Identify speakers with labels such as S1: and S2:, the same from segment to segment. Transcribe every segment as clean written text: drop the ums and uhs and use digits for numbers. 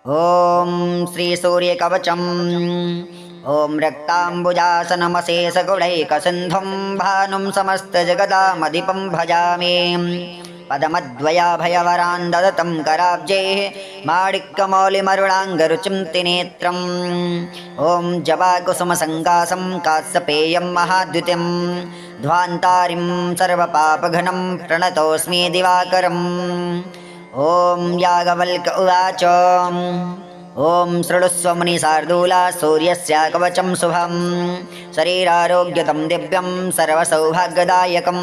S1: ॐ श्री सूर्यकवचम् ॐ रक्ताम्बुजासनमशेषगुणैकसिन्धुं भानुं समस्तजगदामधिपं भजामि पदमद्वयाभयवरान् ददतं कराब्जैः माणिक्यमौलिमरुणाङ्गरुचिं त्रिनेत्रम् ॐ जपाकुसुमसङ्कासं कात्सपेयं महाद्युतिं ध्वान्तारिं सर्वपापघ्नं प्रणतोऽस्मि दिवाकरम् ॐ याज्ञवल्क्य उवाच ॐ शृणुष्व मुनिशार्दूला सूर्यस्य कवचं शुभं शरीरारोग्यदं दिव्यं सर्वसौभाग्यदायकं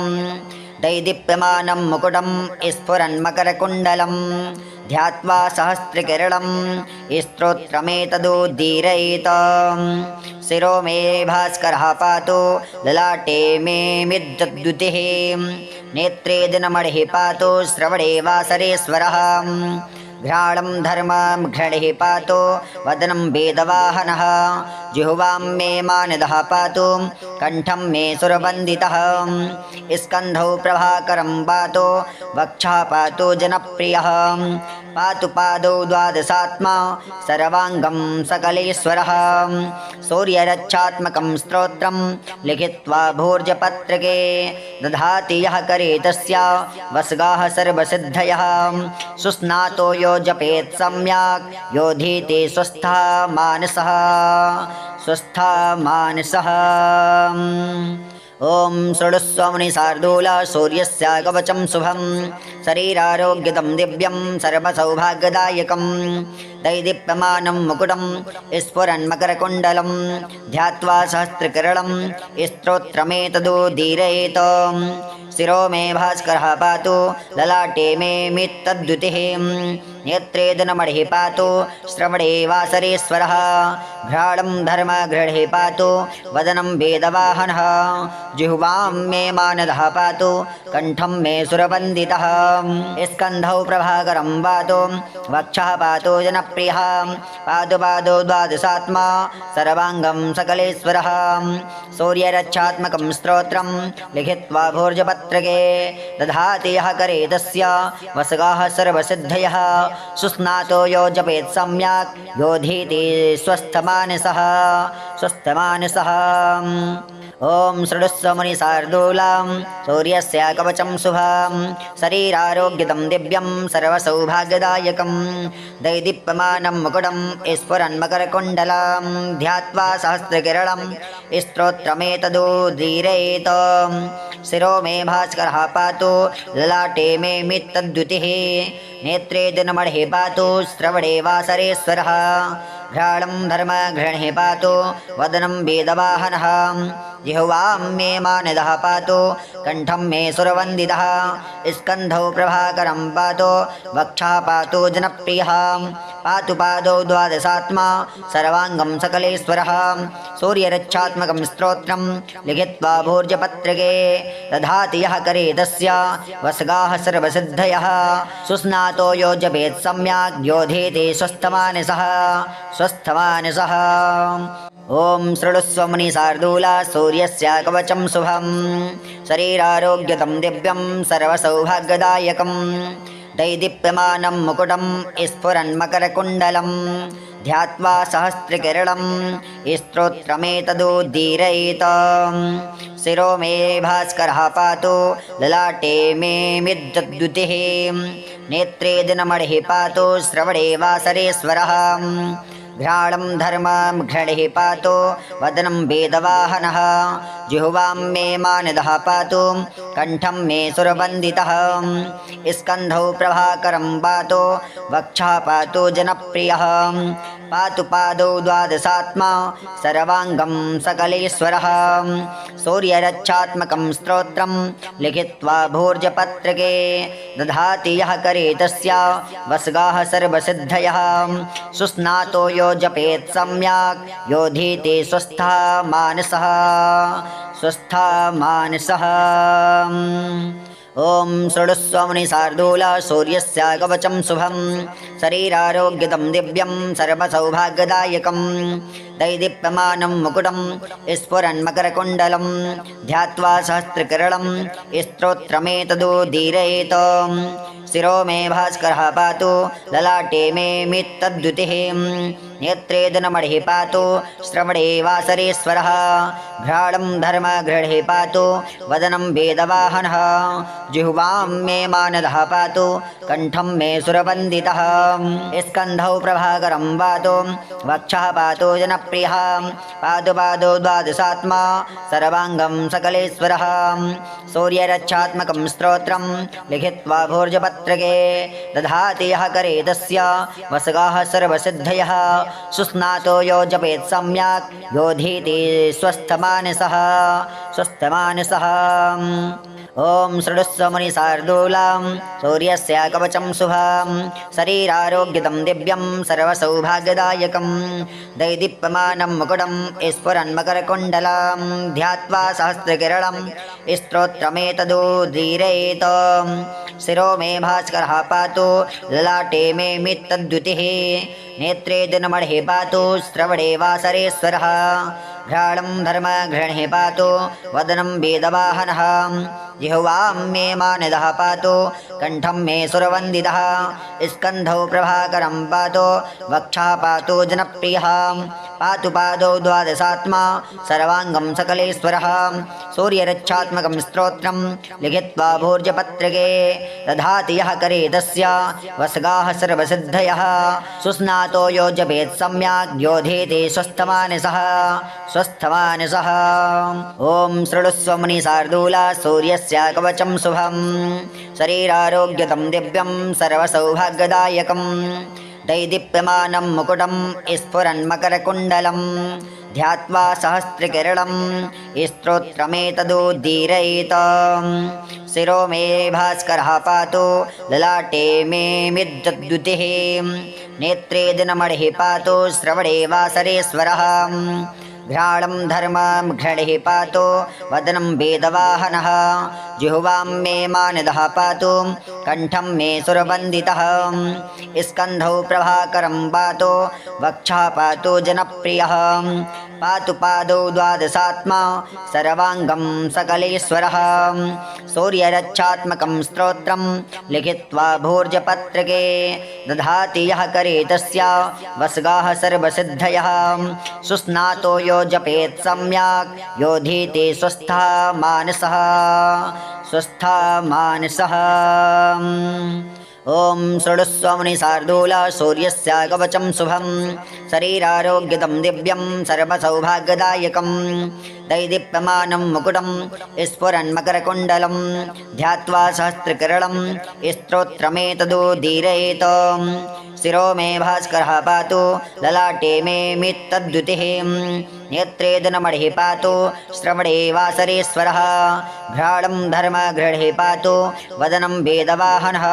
S1: दैदीप्यमानं मुकुटं स्फुरन्मकरकुण्डलं ध्यात्वा सहस्रकिरणं स्तोत्रमेतदुद्दीरयेत् शिरो मे भास्करः पातु ललाटे मे मिद्युतिः नेत्रे दिनमणिः पातु श्रवणे वासरेश्वरः घ्राणं धर्मं घृणिः पातु वदनं वेदवाहनः जिह्वां मे मानदः पातु कण्ठं मे सुरवन्दितः स्कन्धौ प्रभाकरं पातु वक्षः पातु जनप्रियः पातु पादौ द्वादशात्मा सर्वाङ्गं सकलेश्वरः सूर्यरक्षात्मकं स्तोत्रं लिखित्वा भोर्जपत्रके दधाति यः करे तस्य वस्गाः सर्वसिद्धयः सुस्नातो यो जपेत् सम्यक् योधीते स्वस्थः मानसः ॐ शृणुष्व मुनिशार्दूल सूर्यस्य कवचं शुभं शरीरारोग्यदं दिव्यं सर्वसौभाग्यदायकं दैदीप्यमानं मुकुटं स्फुरन्मकरकुण्डलं ध्यात्वा सहस्रकिरणं स्तोत्रमेतदुद्दीरयेत् शिरो मे भास्करः पातु ललाटे मे मित्तद्युतिः नेत्रे दिनमणिः पातु श्रवणे वासरेश्वरः घ्राणं धर्मघृणिः पातु वदनं वेदवाहनः जिह्वां मे मानदः पातु कण्ठं मे सुरवन्दितः स्कन्धौ प्रभाकरं पातु वक्षः पातु जनप्रियः पादौ पादौ द्वादशात्मा सर्वाङ्गं सकलेश्वरः सूर्यरक्षात्मकं स्तोत्रं लिखित्वा भोर्जपत्रके दधाति यः करे तस्य वस्गाः सर्वसिद्धयः सुस्नातो यो जपेत् सम्यक् योधीति स्वस्थमानसः ॐ शृणुष्व मुनिशार्दूलां सूर्यस्य कवचं शुभं शरीरारोग्यदं दिव्यं सर्वसौभाग्यदायकं दैदीप्यमानं मुकुटं स्फुरन्मकरकुण्डलं ध्यात्वा सहस्रकिरणं स्तोत्रमेतदुद्दीरयेत् शिरो मे भास्करः पातु ललाटे मे मित्तद्युतिः नेत्रे दिनमणिः पातु श्रवणे वासरेश्वरः घ्राणं धर्मघृणिः पातु वदनं वेदवाहनः जिह्वां मे मानदः पातु कण्ठं मे सुरवन्दितः स्कन्धौ प्रभाकरं पातु वक्षः पातु जनप्रियः पातु पादौ द्वादशात्मा सर्वाङ्गं सकलेश्वरः सूर्यरक्षात्मकं स्तोत्रं लिखित्वा भोर्जपत्रके दधाति यः करे तस्य वस्गाः सर्वसिद्धयः सुस्नातो यो जपेत् सम्यक् योधीति स्वस्थमानसः ॐ शृणुष्व मुनिशार्दूल सूर्यस्य कवचं शुभं शरीरारोग्यदं दिव्यं सर्वसौभाग्यदायकं दैदीप्यमानं मुकुटं स्फुरन्मकरकुण्डलं ध्यात्वा सहस्रकिरणं स्तोत्रमेतदुद्दीरयेत् शिरो मे भास्करः पातु ललाटे मे मिद्युतिः नेत्रे दिनमणिः पातु श्रवणे वासरेश्वरः घ्राणं धर्मं घृणिः पातु वदनं वेदवाहनः जिह्वां मे मानदः पातु कण्ठं मे सुरवन्दितः स्कन्धौ प्रभाकरं पातु वक्षः पातु जनप्रियः पातु पादौ द्वादशात्मा सर्वाङ्गं सकलेश्वरः सूर्यरक्षात्मकं स्तोत्रं लिखित्वा भोर्जपत्रके दधाति यः करे तस्य वस्गाः सर्वसिद्धयः सुस्नातो यो जपेत् सम्यक् योधीति स्वस्थः मानसः ॐ शृणुष्व मुनिशार्दूल सूर्यस्य कवचं शुभं शरीरारोग्यदं दिव्यं सर्वसौभाग्यदायकं दैदीप्यमानं मुकुटं स्फुरन्मकरकुण्डलं ध्यात्वा सहस्रकिरणं स्तोत्रमेतदुद्दीरयेत् शिरो मे भास्करः पातु ललाटे मे मित्तद्युतिः नेत्रे दिनमणिः पातु श्रवणे वासरेश्वरः घ्राणं धर्मगृहे पातु वदनं वेदवाहनः जिह्वां मे मानदः पातु कण्ठं मे सुरवन्दितः स्कन्धौ प्रभाकरं पातु वक्षः पातु जनप्रियः पातु पादौ द्वादशात्मा सर्वाङ्गं सकलेश्वरः सूर्यरक्षात्मकं स्तोत्रं लिखित्वा भोर्जपत्रके दधाति यः करे तस्य वसगाः सर्वसिद्धयः सुस्नातो यो जपेत् सम्यक् योधीति स्वस्थमानसः स्वस्थमानसः ॐ शृणुस्व मुनिशार्दूलां सूर्यस्य कवचं शुभं शरीरारोग्यदं दिव्यं सर्वसौभाग्यदायकं दैदीप्यमानं मुकुटं स्फुरन्मकरकुण्डलं ध्यात्वा सहस्रकिरणं स्तोत्रमेतदुदीरयेत् शिरो मे भास्करः पातु ललाटे मे मित्तद्युतिः नेत्रे दिनमणिः पातु श्रवणे वासरेश्वरः घ्राणं धर्मगृहे पातु वदनं वेदवाहनः जिह्वां मे मानदः पातु कण्ठं मे सुरवन्दितः स्कन्धौ प्रभाकरं पातु वक्षः पातु जनप्रियः पातु पादौ द्वादशात्मा सर्वाङ्गं सकलेश्वरः सूर्यरक्षात्मकं स्तोत्रं लिखित्वा भोर्जपत्रके दधाति यः करे तस्य वसगाः सर्वसिद्धयः सुस्नातो यो जपेत् सम्यक् योधेति स्वस्थमानसः स्वस्थमानसः ॐ शृणुस्व मुनिशार्दूला सूर्यस्य कवचं शुभं शरीरारोग्यदं दिव्यं सर्वसौभाग्यदायकं दैदीप्यमानं मुकुटं स्फुरन्मकरकुण्डलं ध्यात्वा सहस्रकिरणं स्तोत्रमेतदुदीरयेत् शिरो मे भास्करः पातु ललाटे मे मित्तद्युतिः नेत्रे दिनमणिः पातु श्रवणे वासरेश्वरः घ्राणं धर्मगृहे पातु वदनं वेदवाहनः जिह्वां मे मानदः पातु कण्ठं मे सुरवन्दितः स्कन्धौ प्रभाकरं पातु वक्षः पातु जनप्रियः पातु पादौ द्वादशात्मा सर्वाङ्गं सकलेश्वरः सूर्यरक्षात्मकं स्तोत्रं लिखित्वा भोर्जपत्रके दधाति यः करे तस्य वसगाः सर्वसिद्धयः सुस्नातो यो जपेत् सम्यक् योधीति स्वस्थः मानसः स्वस्थः मानसः ॐ शृणुस्व मुनिशार्दूला सूर्यस्य कवचं शुभं शरीरारोग्यदं दिव्यं सर्वसौभाग्यदायकं दैदीप्यमानं मुकुटं स्फुरन्मकरकुण्डलं ध्यात्वा सहस्रकिरणं स्तोत्रमेतदुदीरयेत् शिरो मे भास्करः पातु ललाटे मे मित्तद्युतिः नेत्रे दिनमणिः पातु श्रवणे वासरेश्वरः घ्राणं धर्मगृहे पातु वदनं वेदवाहनः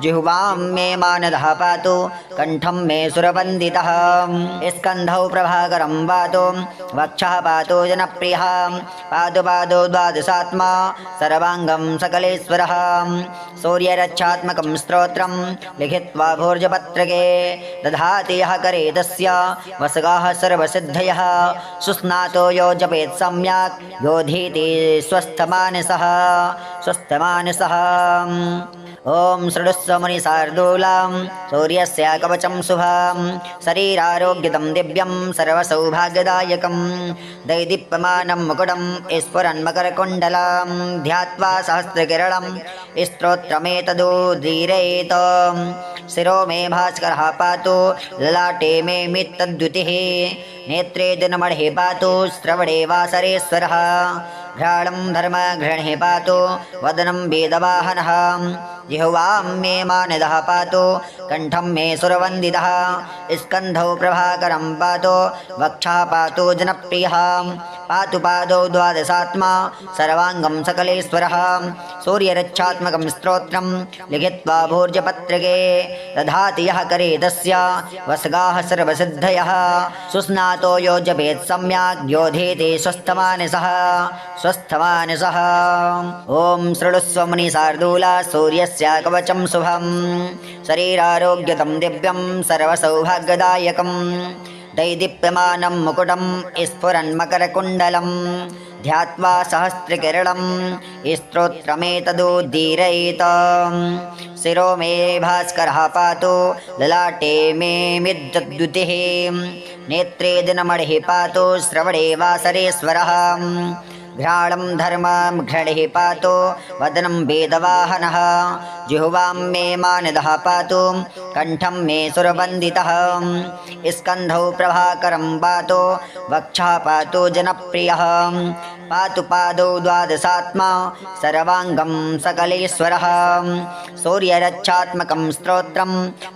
S1: जिह्वां मे मानदः पातु कण्ठं मे सुरवन्दितः स्कन्धौ प्रभाकरं पातु वक्षः पातु जनप्रियः पादौ पादौ द्वादशात्मा सर्वाङ्गं सकलेश्वरः सूर्यरक्षात्मकं स्तोत्रं लिखित्वा भोर्जपत्रके दधाति यः करे तस्य वसगाः सर्वसिद्धयः सुस्नातो यो जपेत् सम्यक् योधीति स्वस्थमानसः स्वस्थमानसः ॐ शृणुस्व मुनिशार्दूलां सूर्यस्य कवचं शुभं शरीरारोग्यदं दिव्यं सर्वसौभाग्यदायकं दैदीप्यमानं मुकुटं स्फुरन्मकरकुण्डलं ध्यात्वा सहस्रकिरणं स्तोत्रमेतदुदीरयेत् शिरो मे भास्करः पातु ललाटे मे मित्तद्युतिः नेत्रे दिनमणिः पातु श्रवणे वासरेश्वरः घ्राणं धर्मगृहे पातु वदनं वेदवाहनः जिह्वां मे मानदः पातु कण्ठं मे सुरवन्दितः स्कन्धौ प्रभाकरं पातु वक्षः पातु जनप्रियः पातु पादौ द्वादशात्मा सर्वाङ्गं सकलेश्वरः सूर्यरक्षात्मकं स्तोत्रं लिखित्वा भोर्जपत्रके दधाति यः करे तस्य वसगाः सर्वसिद्धयः सुस्नातो यो जपेत् सम्यक् योधेति स्वस्थमानसः स्वस्थमानसः ॐ शृणुस्व मुनिशार्दूला सूर्यस्य कवचं शुभं शरीरारोग्यदं दिव्यं सर्वसौभाग्यदायकं दैदीप्यमानं मुकुटं स्फुरन्मकरकुण्डलं ध्यात्वा सहस्रकिरणं स्तोत्रमेतदुद्दीरयेत् शिरो मे भास्करः पातु ललाटे मे मिद्युतिः नेत्रे दिनमणिः पातु श्रवणे वासरेश्वरः घ्राणं धर्मं घृणिः पातु वदनं वेदवाहनः जिह्वां मे मानदः पातु कण्ठं मे सुरवन्दितः स्कन्धौ प्रभाकरं पातु वक्षः पातु जनप्रियः पातु पादौ द्वादशात्मा सर्वाङ्गं सकलेश्वरः सूर्यरक्षात्मकं स्तोत्रं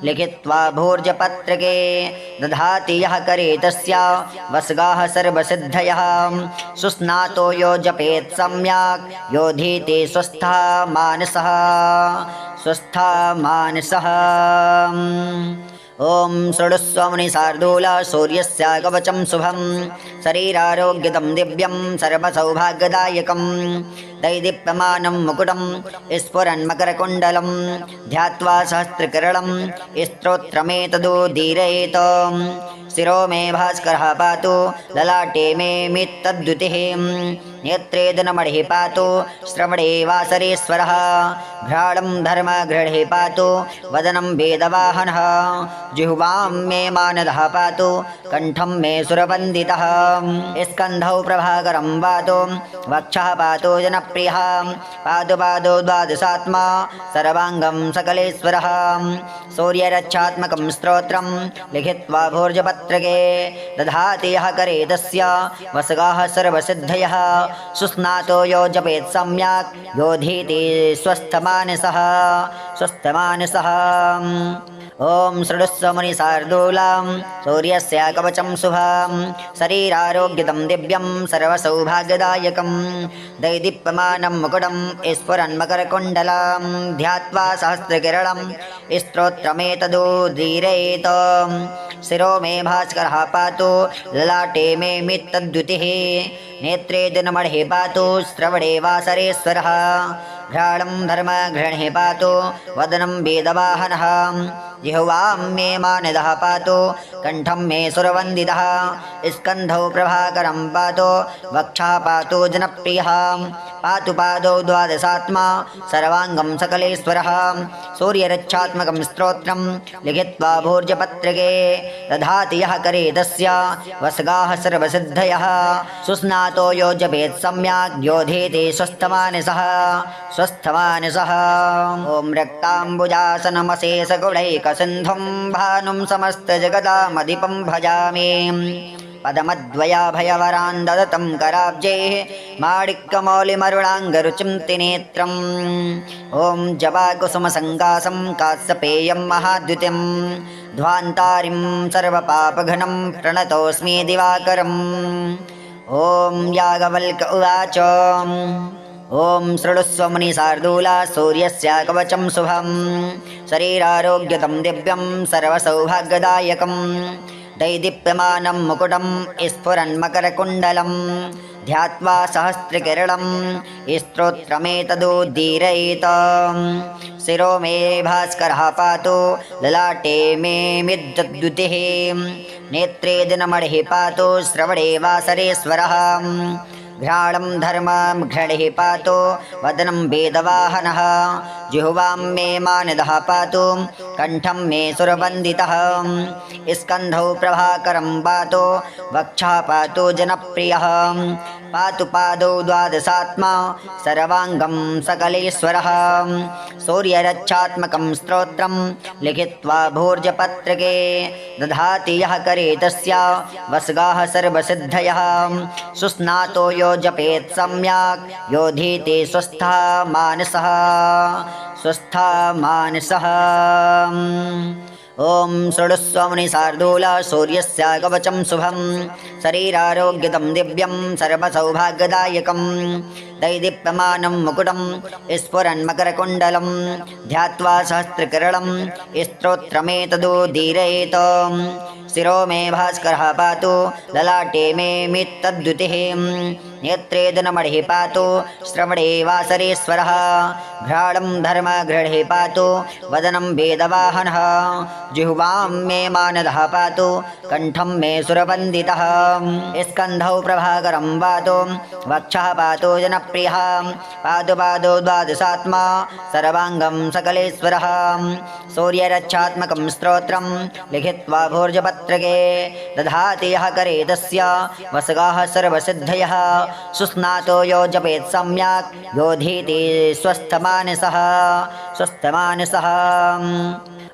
S1: लिखित्वा भोर्जपत्रके दधाति यः करे तस्य वस्गाः सर्वसिद्धयः सुस्नातो यो जपेत् सम्यक् योधीति स्वस्थः मानसः स्वस्थः मानसः। ओम शृणुस्व मुनिशार्दूल सूर्यस्य कवचं शुभं शरीरारोग्यदं दिव्यं सर्वसौभाग्यदायकं दैदीप्यमानं मुकुटं स्फुरन्मकरकुण्डलं ध्यात्वा सहस्रकिरणं स्तोत्रमेतदुद्दीरयेत् शिरो मे भास्करः पातु ललाटे मे मित्तद्युतिः नेत्रे दिनमणिः पातु श्रवणे वासरेश्वरः घ्राणं धर्मघृणिः पातु वदनं वेदवाहनः जिह्वां मे मानदः पातु कण्ठं मे सुरवन्दितः स्कन्धौ प्रभाकरं पातु वक्षः पातु जनप्रियः पातु पादौ द्वादशात्मा सर्वाङ्गं सकलेश्वरः सूर्यरक्षात्मकं स्तोत्रं लिखित्वा भोर्जपत्रके दधाति यः करे तस्य वस्गाः सर्वसिद्धयः सुस्नातो यो जपेत् सम्यक् योधीति स्वस्थमानसः स्वस्थमानसः। ओम शृणुस्व मुनिशार्दूलं सूर्यस्य कवचं शुभं शरीरारोग्यदं दिव्यं सर्वसौभाग्यदायकं दैदीप्यमानं मुकुटं स्फुरन्मकरकुण्डलं ध्यात्वा सहस्रकिरणं स्तोत्रमेतदुद्दीरयेत् शिरो मे भास्करः पातु ललाटे मे मित्तद्युतिः नेत्रे दिनमणिः पातु श्रवणे वासरेश्वरः घ्राणं धर्मघृणिः पातु वदनं वेदवाहनः जिह्वां मे मानदः पातु कण्ठं मे सुरवन्दितः स्कन्धौ प्रभाकरं पातु वक्षः पातु जनप्रियः पातु पादौ द्वादशात्मा सर्वाङ्गं सकलेश्वरः सूर्यरक्षात्मकं स्तोत्रं लिखित्वा भोर्जपत्रके दधाति यः करे तस्य वस्गाः सर्वसिद्धयः सुस्नातो यो जपेत् सम्यक् योधीति स्वस्थमानसः स्वस्थमानसः। ॐ रक्ताम्बुजासनमशेषगुणैकसिन्धुं भानुं समस्तजगदामधिपं भजामि पदमद्वयाभयवरान् ददतं कराब्जैः माणिक्यमौलिमरुणाङ्गरुचिं त्रिनेत्रम् ॐ जपाकुसुमसङ्कासं कास्यपेयं महाद्युतिं ध्वान्तारिं सर्वपापघ्नं प्रणतोऽस्मि दिवाकरम्। ॐ याज्ञवल्क्य उवाच ओम शृणुस्व मुनिशार्दूल सूर्यस्य कवचं शुभं शरीरारोग्यदं दिव्यं सर्वसौभाग्यदायकं दैदीप्यमानं मुकुटं स्फुरन्मकरकुण्डलं ध्यात्वा सहस्रकिरणं स्तोत्रमेतदुद्दीरयेत् शिरो मे भास्करः पातु ललाटे मे मिद्युतिः नेत्रे दिनमणिः पातु श्रवणे वासरेश्वरः घ्राणं धर्मं घृणिः पातु वदनं वेदवाहनः जिह्वां मे मानदः पातु कण्ठं मे सुरवन्दितः स्कन्धौ प्रभाकरं पातु वक्षः पातु जनप्रियः पातु पादौ द्वादशात्मा सर्वाङ्गं सकलेश्वरः सूर्यरक्षात्मकं स्तोत्रं लिखित्वा भोर्जपत्रके दधाति यः करे तस्य वस्गाः सर्वसिद्धयः सुस्नातो यो जपेत् सम्यक् योधीति स्वस्थः मानसः स्वस्थः मानसः। ओम शृणुस्व मुनिशार्दूल सूर्यस्य कवचं शुभं शरीरारोग्यदं दिव्यं सर्वसौभाग्यदायकं दैदीप्यमानं मुकुटं स्फुरन्मकरकुण्डलं ध्यात्वा सहस्रकिरणं स्तोत्रमेतदुदीरयेत् शिरो मे भास्करः पातु ललाटे मे मित्तद्युतिः नेत्रे दिनमणिः पातु श्रवणे वासरेश्वरः घ्राणं धर्मगृहे पातु वदनं वेदवाहनः जिह्वां मे मानदः पातु कण्ठं मे सुरवन्दितः स्कन्धौ प्रभाकरं पातु वक्षः पातु जनप्रियः पातु पादौ द्वादशात्मा सर्वाङ्गं सकलेश्वरः सूर्यरक्षात्मकं स्तोत्रं लिखित्वा भोर्जपत्रके दधाति यः करे तस्य वसगाः सर्वसिद्धयः सुस्नातो यो जपेत् सम्यक् योधीति स्वस्थमानसः स्वस्थमानसः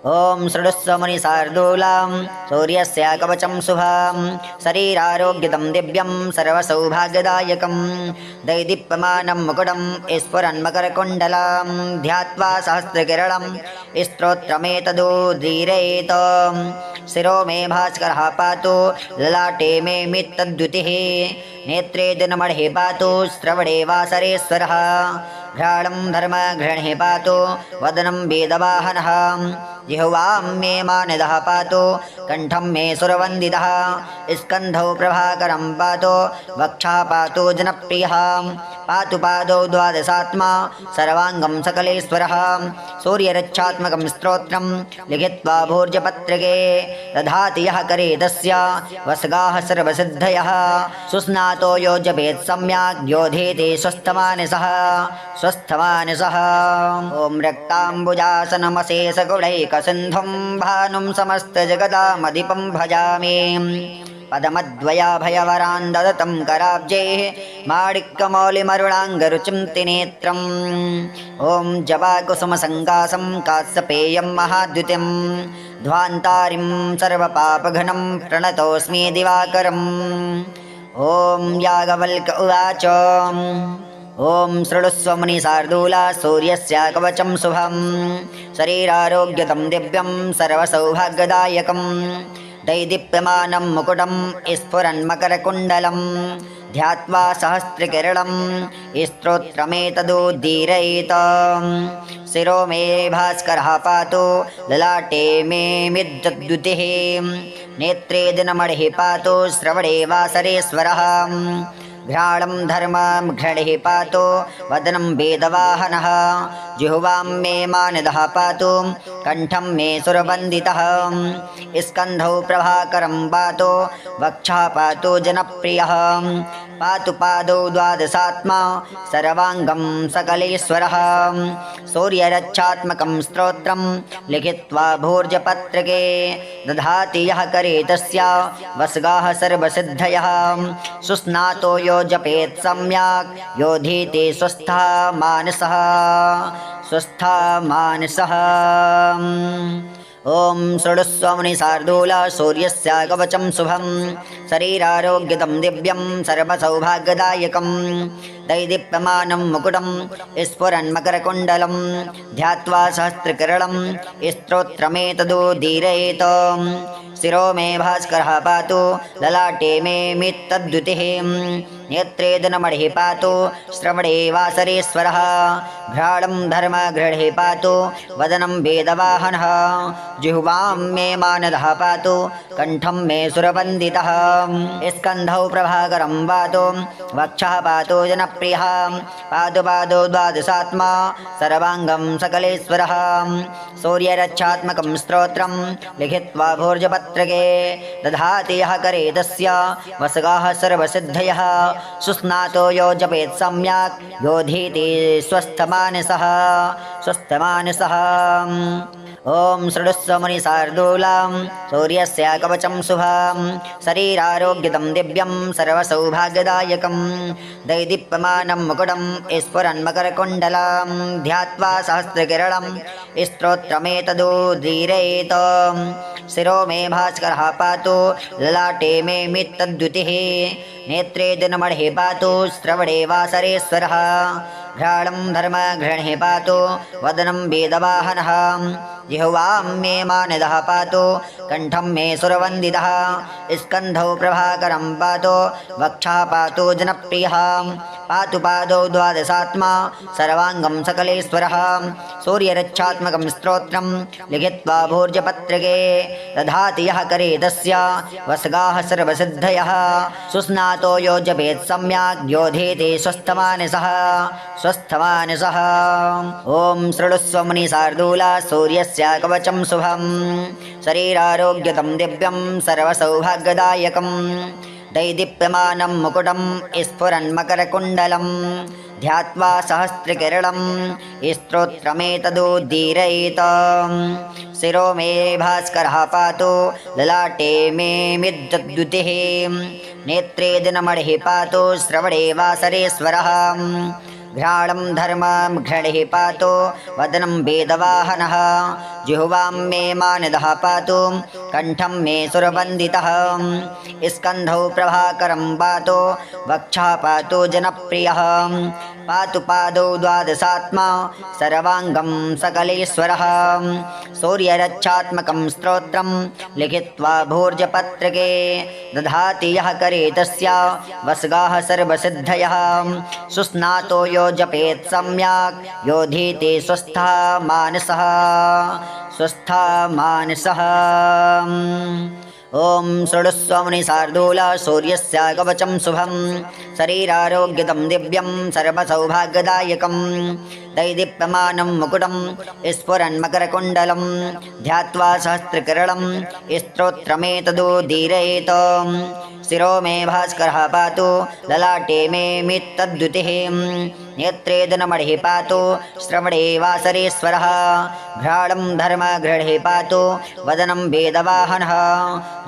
S1: ॐ शृणुस्व मुनिशार्दूलं सूर्यस्य कवचं शुभं शरीरारोग्यदं दिव्यं सर्वसौभाग्यदायकं दैदीप्यमानं मुकुटं स्फुरन्मकरकुण्डलं ध्यात्वा सहस्रकिरणं स्तोत्रमेतदुदीरयेत् शिरो मे भास्करः पातु ललाटे मे मित्तद्युतिः नेत्रे दिनमणिः पातु श्रवणे वासरेश्वरः घ्राणं धर्मगृहे पातु वदनं वेदवाहनः जिह्वां मे मानदः पातु कण्ठं मे सुरवन्दितः स्कन्धौ प्रभाकरं पातु वक्षः पातु जनप्रियः पातु पादौ द्वादशात्मा सर्वाङ्गं सकलेश्वरः सूर्यरक्षात्मकं स्तोत्रं लिखित्वा भोर्जपत्रके दधाति यः करे तस्य वसगाः सर्वसिद्धयः सुस्नातो यो जपेत् सम्यक् योधेति स्वस्थमानसः स्वस्थमानसः ॐ रक्ताम्बुजासनमशेषगुणैकसिन्धुं भानुं समस्तजगदामधिपं भजामि पदमद्वयाभयवरान् ददतं कराब्जैः माणिक्यमौलिमरुणाङ्गरुचिं त्रिनेत्रम् ॐ जपाकुसुमसङ्कासं कात्सपेयं महाद्युतिं ध्वान्तारिं सर्वपापघ्नं प्रणतोऽस्मि दिवाकरम् ॐ याज्ञवल्क्य उवाच ॐ शृणुस्व मुनिशार्दूला सूर्यस्य कवचं शुभं शरीरारोग्यदं दिव्यं सर्वसौभाग्यदायकं दैदीप्यमानं मुकुटं स्फुरन्मकरकुण्डलं ध्यात्वा सहस्रकिरणं स्तोत्रमेतदुदीरयेत् शिरो मे भास्करः पातु ललाटे मे मित्तद्युतिः नेत्रे दिनमणिः पातु श्रवणे वासरेश्वरः घ्राणं धर्मगृहे पातु वदनं वेदवाहनः जिह्वां मे मानदः पातु कण्ठं मे सुरवन्दितः स्कन्धौ प्रभाकरं पातु वक्षः पातु जनप्रियः पातु पादौ द्वादशात्मा सर्वाङ्गं सकलेश्वरः सूर्यरक्षात्मकं स्तोत्रं लिखित्वा भोर्जपत्रके दधाति यः करे तस्य वसगाः सर्वसिद्धयः सुस्नातो यो जपेत् सम्यक् योधीति स्वस्थः मानसः स्वस्थः मानसः ॐ शृणुस्व मुनिशार्दूल सूर्यस्य कवचं शुभं शरीरारोग्यदं दिव्यं सर्वसौभाग्यदायकं दैदीप्यमानं मुकुटं स्फुरन्मकरकुण्डलं ध्यात्वा सहस्रकिरणं स्तोत्रमेतदुदीरयेत् शिरो मे भास्करः पातु ललाटे मे मित्तद्युतिः नेत्रे दिनमणिः पातु श्रवणे वासरेश्वरः घ्राणं धर्मगृहे पातु वदनं वेदवाहनः जिह्वां मे मानदः पातु कण्ठं मे सुरवन्दितः स्कन्धौ प्रभाकरं पातु वक्षः पातु जनप्रियः पातु पादौ द्वादशात्मा सर्वाङ्गं सकलेश्वरः सूर्यरक्षात्मकं स्तोत्रं लिखित्वा भोर्जपत्रके दधाति यः करे तस्य वसगाः सर्वसिद्धयः सुस्नातो यो जपेत् सम्यक् योधीति स्वस्थमानसः स्वस्थमानसः ॐ शृणुस्व मुनिशार्दूलं सूर्यस्य कवचं शुभं शरीरारोग्यदं दिव्यं सर्वसौभाग्यदायकं दैदीप्यमानं मुकुटं स्फुरन्मकरकुण्डलं ध्यात्वा सहस्रकिरणं स्तोत्रमेतदुदीरयेत् शिरो मे भास्करः पातु ललाटे मे मित्तद्युतिः नेत्रे दिनमणिः पातु श्रवणे वासरेश्वरः घ्राणं धर्मगृहे पातु वदनं वेदवाहनः जिह्वां मे मानदः पातु कण्ठं मे सुरवन्दितः स्कन्धौ प्रभाकरं पातु वक्षः पातु जनप्रियः पातु पादौ द्वादशात्मा सर्वाङ्गं सकलेश्वरः सूर्यरक्षात्मकं स्तोत्रं लिखित्वा भोज्यपत्रके दधाति यः करे तस्य वसगाः सर्वसिद्धयः सुस्नातो यो जपेत् सम्यक् योधेते स्वस्थमानसः स्वस्थमानसः ॐ शृणुस्व मुनिशार्दूला सूर्यस्य कवचं शुभं शरीरारोग्यतं दिव्यं सर्वसौभाग्यदायकं दैदीप्यमानं मुकुटं स्फुरन्मकरकुण्डलं ध्यात्वा सहस्रकिरणं स्तोत्रमेतदुद्दीरयेत् शिरो मे भास्करः पातु ललाटे मे मिद्युतिः नेत्रे दिनमणिः पातु श्रवणे वासरेश्वरः घ्राणं धर्मं घृणिः पातु वदनं वेदवाहनः जिह्वां मे मानदः पातु कण्ठं मे सुरवन्दितः स्कन्धौ प्रभाकरं पातु वक्षः पातु जनप्रियः पातु पादौ द्वादशात्मा सर्वाङ्गं सकलेश्वरः सूर्यरक्षात्मकं स्तोत्रं लिखित्वा भोज्यपत्रके दधाति यः करे तस्य वसगाः सर्वसिद्धयः सुस्नातो यो जपेत् सम्यक् योधीते स्वस्थः मानसः स्वस्थः मानसः ॐ शृणुस्व मुनिशार्दूल सूर्यस्य कवचं शुभं शरीरारोग्यदं दिव्यं सर्वसौभाग्यदायकं दैदीप्यमानं मुकुटं स्फुरन्मकरकुण्डलं ध्यात्वा सहस्रकिरणं स्तोत्रमेतदुद्दीरयेत् शिरो मे भास्करः पातु ललाटे मे मित्तद्युतिः नेत्रे दिनमणिः पातु श्रवणे वासरेश्वरः घ्राणं धर्मघृणिः पातु वदनं वेदवाहनः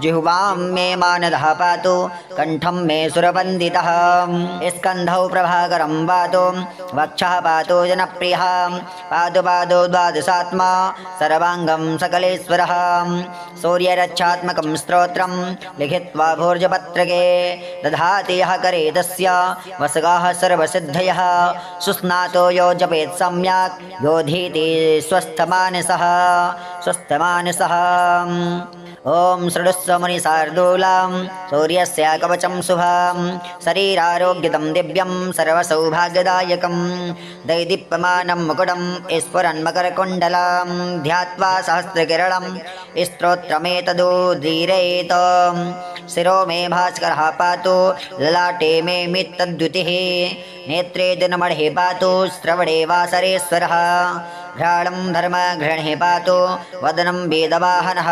S1: जिह्वां मे मानदः पातु कण्ठं मे सुरवन्दितः स्कन्धौ प्रभाकरं पातु वक्षः पातु जनप्रियः पादौ पादौ द्वादशात्मा सर्वाङ्गं सकलेश्वरः सूर्यरक्षात्मकं स्तोत्रं लिखित्वा भोज्यपत्रके दधाति यः करे तस्य वसगाः सर्वसिद्धयः सुस्नातो यो जपेत् सम्यक् योधीति स्वस्थमानसः स्वस्थमानसः ॐ शृणुस्व मुनिशार्दूलं सूर्यस्य कवचं शुभं शरीरारोग्यदं दिव्यं सर्वसौभाग्यदायकं दैदीप्यमानं मुकुटं स्फुरन्मकरकुण्डलं ध्यात्वा सहस्रकिरणं स्तोत्रमेतदुद्दीरयेत् शिरो मे भास्करः पातु ललाटे मे मित्तद्युतिः नेत्रे दिनमणिः पातु श्रवणे वासरेश्वरः घ्राणं धर्मघृणिः पातु वदनं वेदवाहनः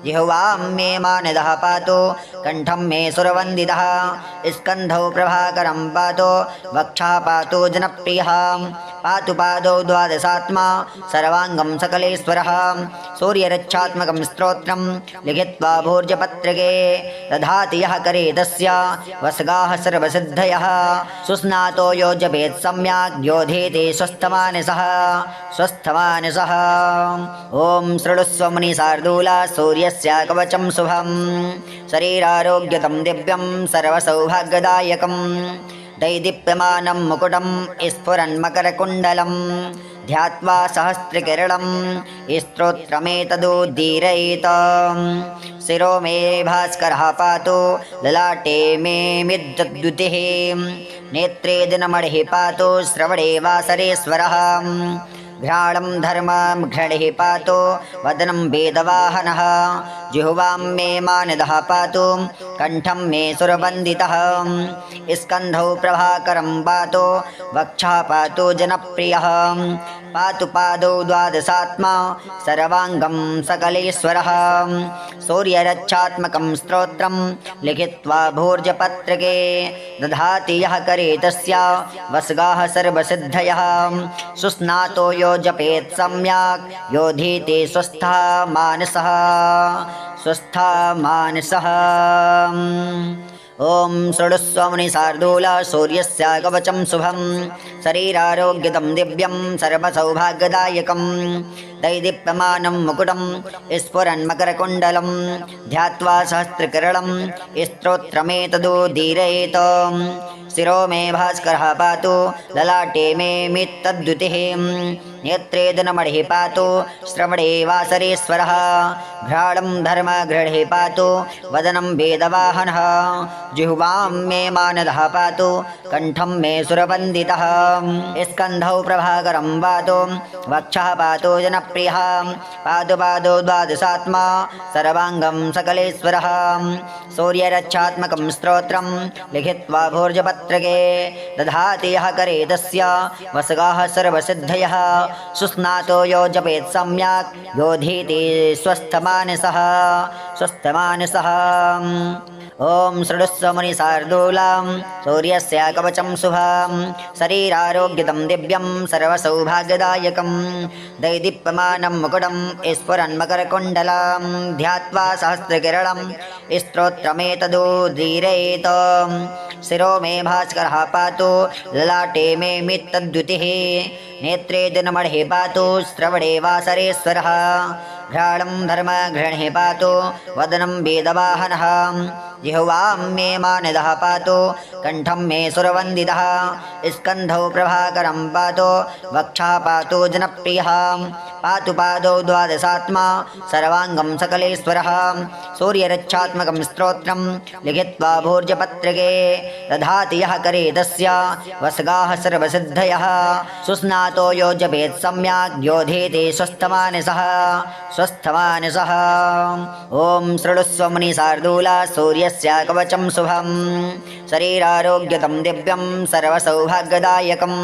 S1: जिह्वां मे मानदः पातु कण्ठं मे सुरवन्दितः स्कन्धौ प्रभाकरं पातु वक्षः पातु जनप्रियः पातु पादौ द्वादशात्मा सर्वाङ्गं सकलेश्वरः सूर्यरक्षात्मकं स्तोत्रं लिखित्वा भोज्यपत्रके दधाति यः करे तस्य वसगाः सर्वसिद्धयः सुस्नातो यो जपेत् सम्यक् योधेते स्वस्थमानसः स्वस्थमानसः ॐ शृणुस्व मुनिशार्दूल सूर्यस्य कवचं शुभं शरीरारोग्यदं दिव्यं सर्वसौभाग्यदायकं दैदीप्यमानं मुकुटं स्फुरन्मकरकुण्डलं ध्यात्वा सहस्रकिरणं स्तोत्रमेतदुद्दीरयेत् शिरो मे भास्करः पातु ललाटे मे मिद्युतिः नेत्रे दिनमणिः पातु श्रवणे वासरेश्वरः घ्राणं धर्मं घृणिः पातु वदनं वेदवाहनः जिह्वां मे मानदः पातु कण्ठं मे सुरवन्दितः स्कन्धौ प्रभाकरं पातु वक्षः पातु जनप्रियः पातु पादौ द्वादशात्मा सर्वाङ्गं सकलेश्वरः सूर्यरक्षात्मकं स्तोत्रं लिखित्वा भोज्यपत्रके दधाति यः करे तस्य वसगाः सर्वसिद्धयः सुस्नातो यो जपेत् सम्यक् योधीते स्वस्थः मानसः स्वस्थः मानसः ॐ शृणुस्व मुनिशार्दूल सूर्यस्य कवचं शुभं शरीरारोग्यदं दिव्यं सर्वसौभाग्यदायकं दैदीप्यमानं मुकुटं स्फुरन्मकरकुण्डलं ध्यात्वा सहस्रकिरणं स्तोत्रमेतदुद्दीरयेत् शिरो मे भास्करः पातु ललाटे मे मित्तद्युतिः नेत्रे दिनमणिः पातु श्रवणे वासरेश्वरः घ्राणं धर्मगृहे पातु वदनं वेदवाहनः जिह्वां मे मानदः पातु कण्ठं मे सुरवन्दितः स्कन्धौ प्रभाकरं पातु वक्षः पातु जनप्रियः पादौ पादौ द्वादशात्मा सर्वाङ्गं सकलेश्वरः सूर्यरक्षात्मकं स्तोत्रं लिखित्वा भोर्जपत्रके दधाति यः करे तस्य वसगाः सर्वसिद्धयः सुस्नातो यो जपेत् सम्यक् योधीति स्वस्थमानसः स्वस्थमानसः ॐ शृणुस्व मुनिशार्दूलां सूर्यस्य कवचं शुभं शरीरारोग्यदं दिव्यं सर्वसौभाग्यदायकं दैदीप्यमानं मुकुटं स्फुरन्मकरकुण्डलं ध्यात्वा सहस्रकिरणं स्तोत्रमेतदुदीरयेत् शिरो मे भास्करः पातु ललाटे मे मित्तद्युतिः नेत्रे दिनमणिः पातु श्रवणे वासरेश्वरः घ्राणं धर्मगृहे पातु वदनं वेदवाहनः जिह्वां मे मानदः पातु कण्ठं मे सुरवन्दितः स्कन्धौ प्रभाकरं पातु वक्षः पातु जनप्रियः पातु पादौ द्वादशात्मा सर्वाङ्गं सकलेश्वरः सूर्यरक्षात्मकं स्तोत्रं लिखित्वा भोर्जपत्रके दधाति यः करे तस्य वसगाः सर्वसिद्धयः सुस्नातो यो जपेत् सम्यक् योधेते स्वस्थमानसः स्वस्थमानसः ॐ शृणुस्व मुनिशार्दूला सूर्यस्य कवचं शुभं शरीरारोग्यदं दिव्यं सर्वसौभाग्यदायकं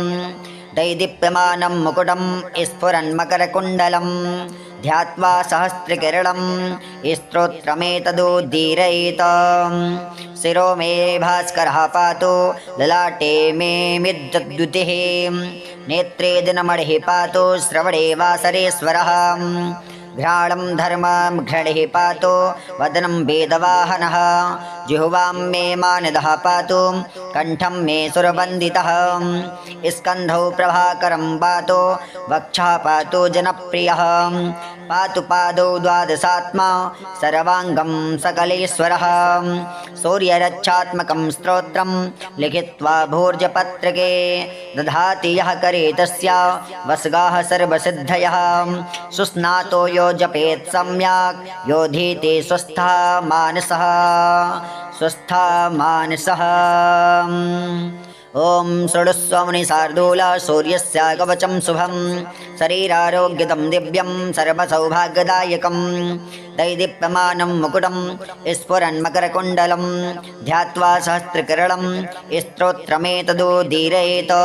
S1: दैदीप्यमानं मुकुटं स्फुरन्मकरकुण्डलं ध्यात्वा सहस्रकिरणं स्तोत्रमेतदुदीरयेत् शिरो मे भास्करः पातु ललाटे मे मित्तद्युतिः नेत्रे दिनमणिः पातु श्रवणे वासरेश्वरः घ्राणं धर्मगृहे पातु वदनं वेदवाहनः जिह्वां मे मानदः पातु कण्ठं मे सुरवन्दितः स्कन्धौ प्रभाकरं पातु वक्षः पातु जनप्रियः पातु पादौ द्वादशात्मा सर्वाङ्गं सकलेश्वरः सूर्यरक्षात्मकं स्तोत्रं लिखित्वा भोर्जपत्रके दधाति यः करे तस्य वसगाः सर्वसिद्धयः सुस्नातो यो जपेत् सम्यक् योधीति स्वस्थः मानसः स्वस्थः मानसः ॐ शृणुस्व मुनिशार्दूला सूर्यस्य कवचं शुभं शरीरारोग्यदं दिव्यं सर्वसौभाग्यदायकं दैदीप्यमानं मुकुटं स्फुरन्मकरकुण्डलं ध्यात्वा सहस्रकिरणं स्तोत्रमेतदुदीरयेत्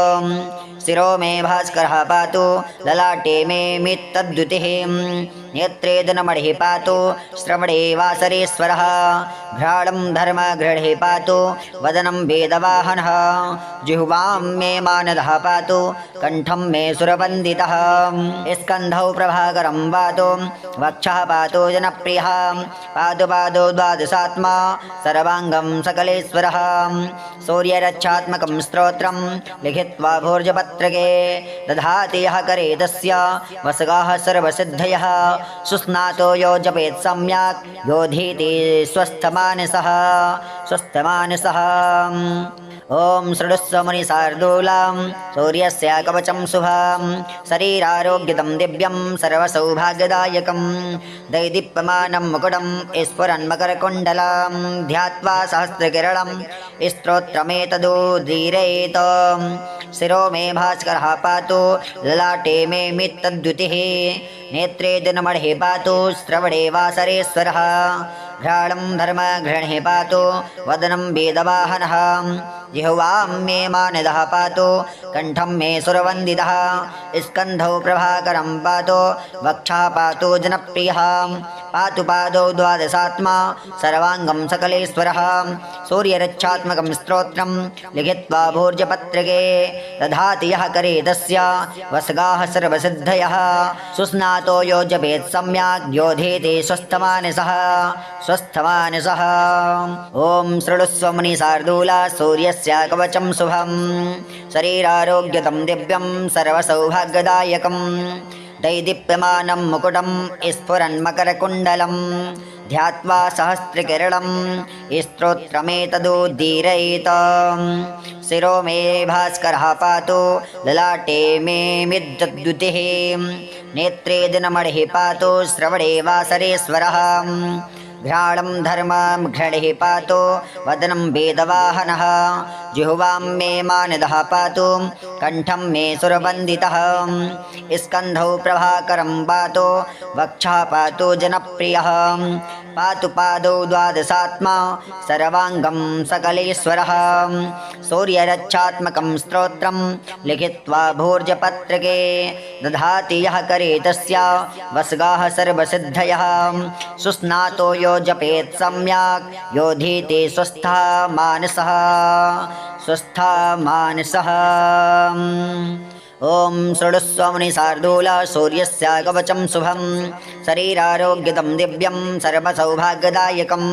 S1: शिरो मे भास्करः पातु ललाटे मे मित्तद्युतिः नेत्रे दिनमणिः पातु श्रवणे वासरेश्वरः घ्राणं धर्मगृहे पातु वदनं वेदवाहनः जिह्वां मे मानदः पातु कण्ठं मे सुरवन्दितः स्कन्धौ प्रभाकरं पातु वक्षः पातु जनप्रियः पादौ पादौ द्वादशात्मा सर्वाङ्गं सकलेश्वरः सूर्यरक्षात्मकं स्तोत्रं लिखित्वा भोर्जपत्रके दधाति यः करे तस्य वसगाः सर्वसिद्धयः सुस्नातो यो जपेत् सम्यक् योधीति स्वस्थमानसः स्वस्थमानसः ॐ शृणुस्व मुनिशार्दूलां सूर्यस्य कवचं शुभं शरीरारोग्यदं दिव्यं सर्वसौभाग्यदायकं दैदीप्यमानं मुकुटं स्फुरन्मकरकुण्डलं ध्यात्वा सहस्रकिरणं स्तोत्रमेतदुदीरयेत् शिरो मे भास्करः पातु ललाटे मे मित्तद्युतिः नेत्रे दिनमणिः पातु श्रवणे वासरेश्वरः घ्राणं धर्मगृहे पातु वदनं वेदवाहनः जिह्वां मे मानदः पातु कण्ठं मे सुरवन्दितः स्कन्धौ प्रभाकरं पातु वक्षः पातु जनप्रियः पातु पादौ द्वादशात्मा सर्वाङ्गं सकलेश्वरः सूर्यरक्षात्मकं स्तोत्रं लिखित्वा भोर्जपत्रके दधाति यः करे तस्य वसगाः सर्वसिद्धयः सुस्नातो यो जपेत् सम्यक् योधेते स्वस्थमानसः स्वस्थमानसः ॐ शृणुस्व मुनिशार्दूला सूर्यस्य कवचं शुभं शरीरारोग्यदं दिव्यं सर्वसौभाग्यदायकं दैदीप्यमानं मुकुटं स्फुरन्मकरकुण्डलं ध्यात्वा सहस्रकिरणं स्तोत्रमेतदुदीरयेत् शिरो मे भास्करः पातु ललाटे मे मिद्युतिः नेत्रे दिनमणिः पातु श्रवणे वासरेश्वरः घ्राणं धर्मं घृणिः पातु वदनं वेदवाहनः जिह्वां मे मानदः पातु कण्ठं मे सुरवन्दितः स्कन्धौ प्रभाकरं पातु वक्षः पातु जनप्रियः पातु पादौ द्वादशात्मा सर्वाङ्गं सकलेश्वरः सूर्यरक्षात्मकं स्तोत्रं लिखित्वा भोर्जपत्रके दधाति यः करे तस्य वसगाः सर्वसिद्धयः सुस्नातो यो जपेत् सम्यक् योधीते स्वस्थः मानसः स्वस्थः मानसः। ॐ शृणुस्व मुनिशार्दूल सूर्यस्य कवचं शुभं शरीरारोग्यदं दिव्यं सर्वसौभाग्यदायकं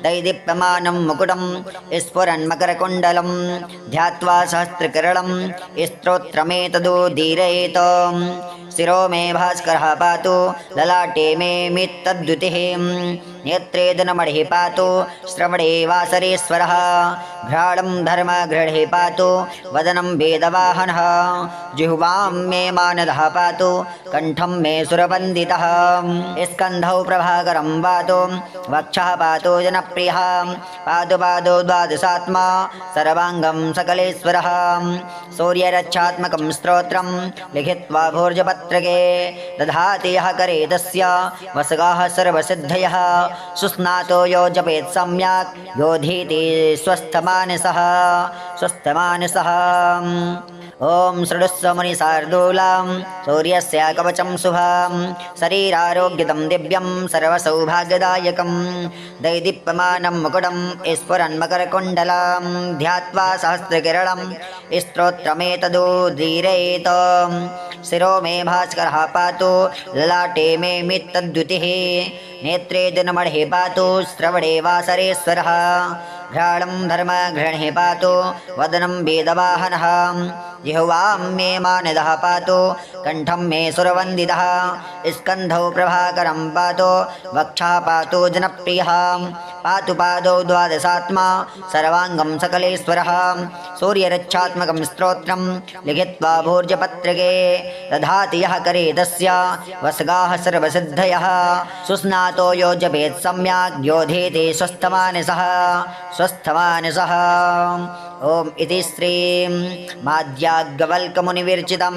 S1: दैदीप्यमानं मुकुटं स्फुरन्मकरकुण्डलं ध्यात्वा सहस्रकिरणं स्तोत्रमेतदुदीरयेत् शिरो मे भास्करः पातु ललाटे मे मित्तद्युतिः नेत्रे दिनमणिः पातु श्रवणे वासरेश्वरः घ्राणं धर्मघृणिः पातु वदनं वेदवाहनः जिह्वां मे मानदः पातु कण्ठं मे सुरवन्दितः स्कन्धौ प्रभाकरं पातु वक्षः पातु जनप्रियः पादौ पादौ द्वादशात्मा सर्वाङ्गं सकलेश्वरः सूर्यरक्षात्मकं स्तोत्रं लिखित्वा भोर्जपत्रके दधाति यः करे तस्य वसगाः सर्वसिद्धयः सुस्नातो यो जपेत् सम्यक् योधीति स्वस्थमानसः स्वस्थमानसः। ॐ शृणुस्व मुनिशार्दूलं सूर्यस्य कवचं शुभं शरीरारोग्यदं दिव्यं सर्वसौभाग्यदायकं दैदीप्यमानं मुकुटं स्फुरन्मकरकुण्डलं ध्यात्वा सहस्रकिरणं स्तोत्रमेतदुदीरयेत् शिरो मे भास्करः पातु ललाटे मे मित्तद्युतिः नेत्रे दिनमणिः पातु श्रवणे वासरेश्वरः घ्राणं धर्मघृणिः पातु वदनं वेदवाहनः जिह्वां मे मानदः पातु कण्ठं मे सुरवन्दितः स्कन्धौ प्रभाकरं पातु वक्षः पातु जनप्रियः पातु पादौ द्वादशात्मा सर्वाङ्गं सकलेश्वरः सूर्यरक्षात्मकं स्तोत्रं लिखित्वा भोर्जपत्रके दधाति यः करे तस्य वसगाः सर्वसिद्धयः सुस्नातो यो जपेत् सम्यक् योधीते स्वस्थमानसः स्वस्थमानसः। ॐ इति श्री माध्यागवल्कमुनिविरचितं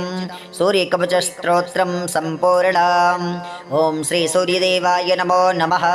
S1: सूर्यकवचस्तोत्रं सम्पूर्णम्। ॐ श्री सूर्यदेवाय नमो नमः।